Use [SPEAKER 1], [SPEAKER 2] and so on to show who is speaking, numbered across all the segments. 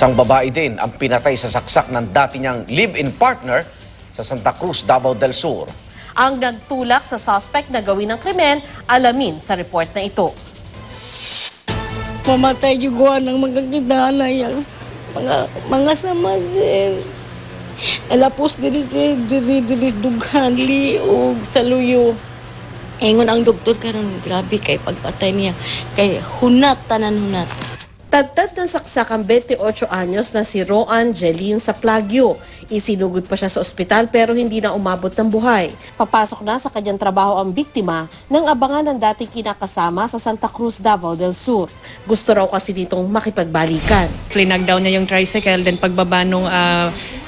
[SPEAKER 1] Isang babae din ang pinatay sa saksak ng dati niyang live-in partner sa Santa Cruz, Davao del Sur.
[SPEAKER 2] Ang nagtulak sa suspect na gawin ng krimen, alamin sa report na ito.
[SPEAKER 3] Mamatay juga ng magaganda na yan. Mga samasin. Alapos diri dughan liog sa luyo. Ingon ang doktor karon grabe kay pagpatay niya kay hunat tanan hunat.
[SPEAKER 2] Tadtad ng saksak ang 28 anyos na si Roan Jeline sa Plagyo. Isinugod pa siya sa ospital pero hindi na umabot ng buhay. Papasok na sa kanyang trabaho ang biktima nang abangan ng dating kinakasama sa Santa Cruz, Davao del Sur. Gusto raw kasi ditong makipagbalikan.
[SPEAKER 4] Flinag down niya yung tricycle, then pagbaba nung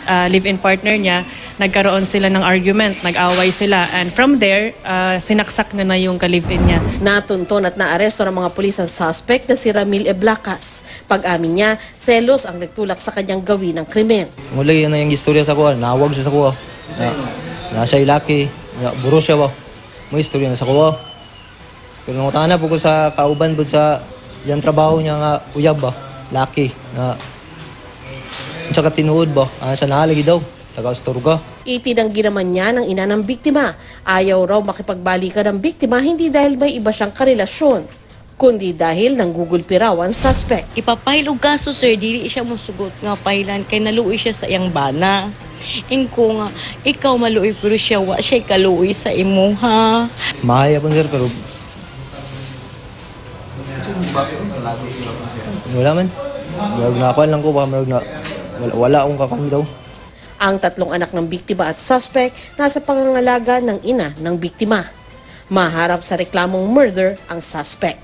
[SPEAKER 4] live-in partner niya, nagkaroon sila ng argument, nag-away sila. And from there, sinaksak na yung ka-live-in niya.
[SPEAKER 2] Natunton at naaresto ng mga pulis ang suspect na si Ramil Eblacas. Pag-amin niya, selos ang nagtulak sa kanyang gawin ng krimen.
[SPEAKER 5] Muli yun na yung istorya sa kuha, nawag siya sa kuha. Nasa ilaki, buro siya ba. May istorya na sa kuha. Pero nung tana po ko sa kauban po sa yung trabaho niya nga uyab ba, laki. Tsaka tinuod ba, sa nahalagi daw, taga-Astorga.
[SPEAKER 2] Itinanggi naman niya ng ina ng biktima. Ayaw raw makipagbalikan ng biktima hindi dahil may iba siyang karelasyon, kundi dahil nanggugulpi raw ang suspect.
[SPEAKER 3] Ipapahil og kaso sir, dili siya mosugot nga pailan kay naluoy siya sa iyang bana. Ingko nga ikaw maluoy pero siya wa siya kaluoy sa imo ha.
[SPEAKER 5] Mahaya po sir pero wala man. Nakuha lang ko ba wala akong kakami daw.
[SPEAKER 2] Ang tatlong anak ng biktima at suspect nasa pangangalaga ng ina ng biktima. Maharap sa reklamong murder ang suspect.